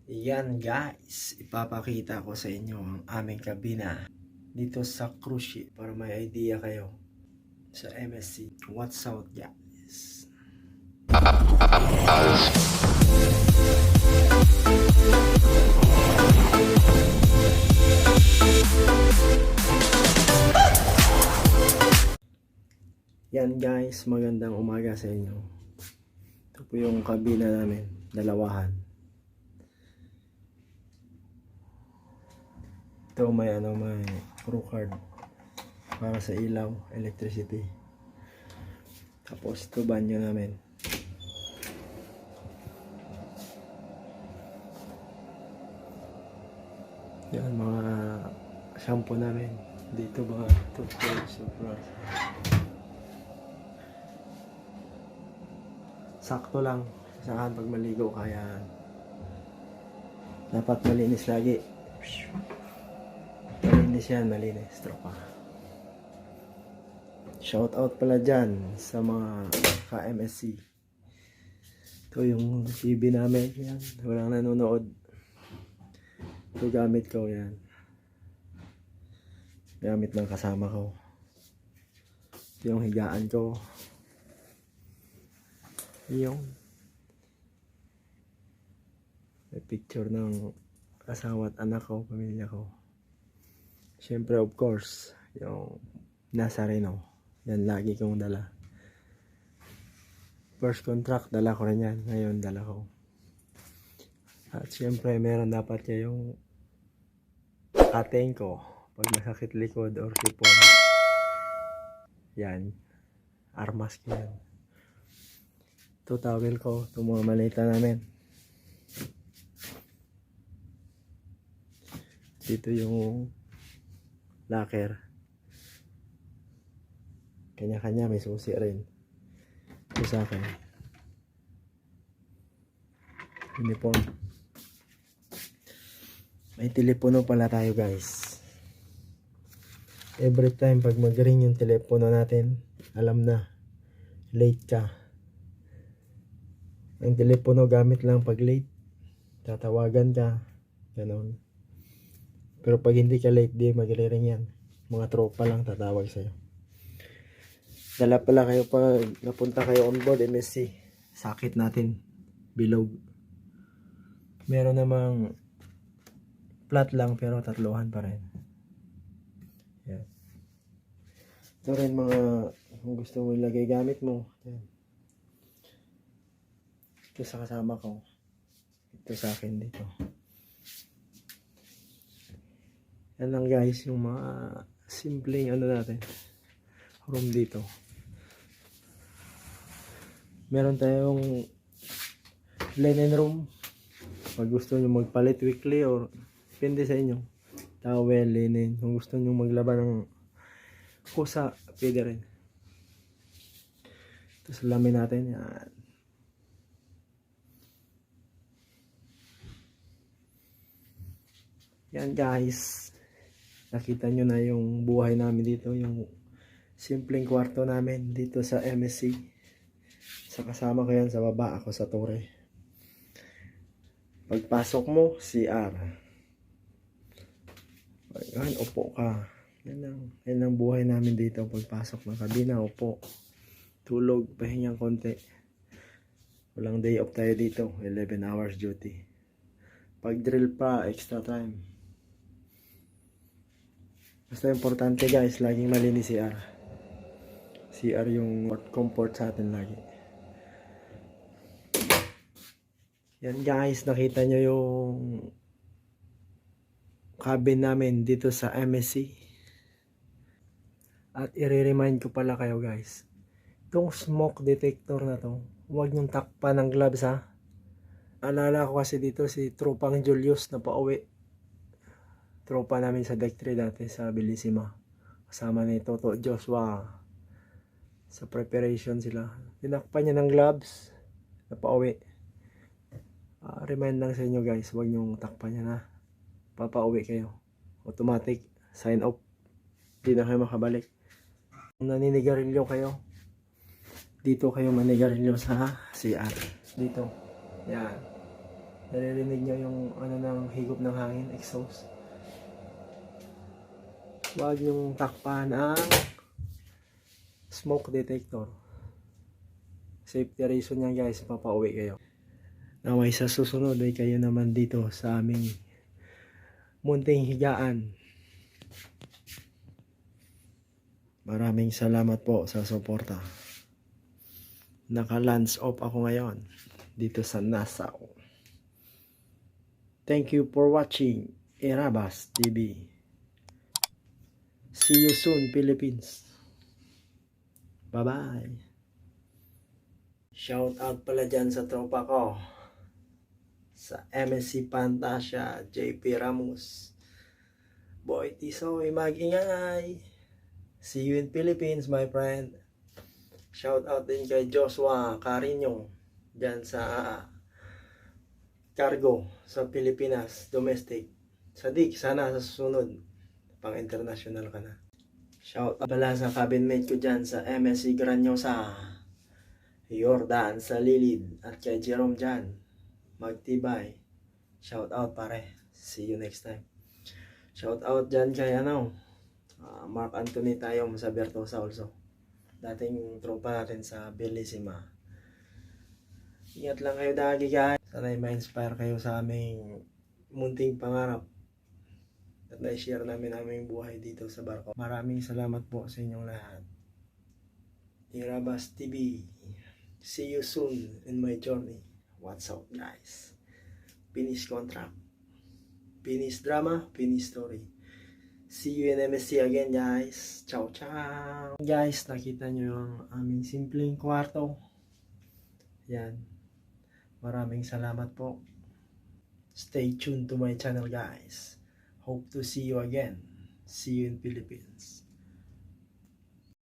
Yan guys, ipapakita ko sa inyo ang aming kabina dito sa cruise ship para may idea kayo sa MSC. What's out guys? Yan guys, magandang umaga sa inyo. Ito po yung kabina namin, dalawahan. Ito may crew card para sa ilaw, electricity. Tapos ito banyo namin. Yan mga shampoo namin. Dito mga toothpaste, brush. Sakto lang saan pag maligo, kaya dapat malinis lagi. Malinis yan, malinis, tropa. Shout out pala dyan sa mga ka-MSC. Ito yung TV namin, yan. Walang nanonood. Ito gamit ko, yan. Gamit ng kasama ko. Ito yung higaan ko. Yung may picture ng asawa at anak ko, pamilya ko. Siyempre, of course, yung Nazareno. Yan, lagi kong dala. First contract, dala ko rin yan. Ngayon, dala ko. At siyempre, meron dapat yung cutting ko. Pag nasakit likod or sipon. Yan. Armas ko yan. Ito towel ko. Ito mga malita namin. Dito yung locker. Kanya-kanya may susi rin. Ito sa akin. Uniform. May telepono pala tayo guys. Every time pag mag-ring yung telepono natin, alam na. Late ka. Ang telepono gamit lang pag late. Tatawagan ka. Ganon. Pero pag hindi ka late, di magre-ring yan. Mga tropa lang tatawag sa'yo. Dala pala kayo pag napunta kayo on board MSC. Sakit natin. Bilog. Meron namang flat lang pero tatluhan pa rin. Yan. Ito rin mga kung gusto mo ilagay gamit mo. Yan. Ito sa kasama ko. Ito sa akin dito. Yan lang guys, yung mga simpleng natin, room dito. Meron tayong linen room. Pag gusto nyo magpalit weekly or depende sa inyo. Towel, linen. Kung gusto nyo maglaba ng kusa, pwede rin. Ito salamin natin. Yan. Yan guys. Nakita nyo na yung buhay namin dito, yung simpleng kwarto namin dito sa MSC. Sa kasama ko yan sa baba, ako sa tore. Pagpasok mo, CR. Ayan, upo ka. Yan ang buhay namin dito. Pagpasok ng kabina, upo. Tulog, pahingang konti. Walang day off tayo dito, 11 hours duty. Pag drill pa, extra time. Basta importante guys, laging malinis CR. CR yung comfort sa atin lagi. Yan guys, nakita nyo yung cabin namin dito sa MSC. At i-remind ko pala kayo guys, itong smoke detector na to, huwag nyong takpan ng gloves ha. Alala ko kasi dito si Tropang Julius na pauwi. Tropa namin sa Deck 3 dati sa Bellissima. Kasama ni Toto Joshua. Sa preparation sila. Tinakpan niya ng gloves. Napauwi. Remind lang sa inyo guys. Huwag niyong takpan niya na. Papauwi kayo. Automatic. Sign off. Hindi na kayo makabalik. Kung naninigarilyo kayo, dito kayo manigarilyo sa CR. Dito. Yan. Naririnig nyo yung ano ng higop ng hangin, exhaust. Huwag yung takpan ang smoke detector. Safety reason yan guys, papauwi kayo. Naway sa susunod ay kayo naman dito sa aming munting higaan. Maraming salamat po sa suporta. Naka-lands off ako ngayon dito sa Nassau. Thank you for watching Irabas TV. See you soon, Philippines. Bye-bye. Shout out pala dyan sa tropa ko. Sa MSC Pantasya, JP Ramos. Boy Tisoy, mag-ingay. See you in Philippines, my friend. Shout out din kay Joshua Carino dyan sa cargo sa Pilipinas, domestic. Sadik, sana sa susunod, pang international ka na. Shout out pala sa cabin mate ko dyan sa MSC Granyosa, Jordan sa Lilid, at kay Jerome dyan, magtibay. Shout out pare, see you next time. Shout out dyan kay Mark Anthony tayo sa Bertosa also. Dating tropa natin sa Bellissima. Ingat lang kayo dagi guys. Sana'y ma-inspire kayo sa aming munting pangarap. At na-share namin aming buhay dito sa barko. Maraming salamat po sa inyong lahat. Irabas TV. See you soon in my journey. What's up guys? Finish contract. Finish drama. Finish story. See you in MSC again guys. Ciao ciao. Guys, nakita nyo yung aming simpleng kwarto. Yan. Maraming salamat po. Stay tuned to my channel guys. Hope to see you again. See you in Philippines.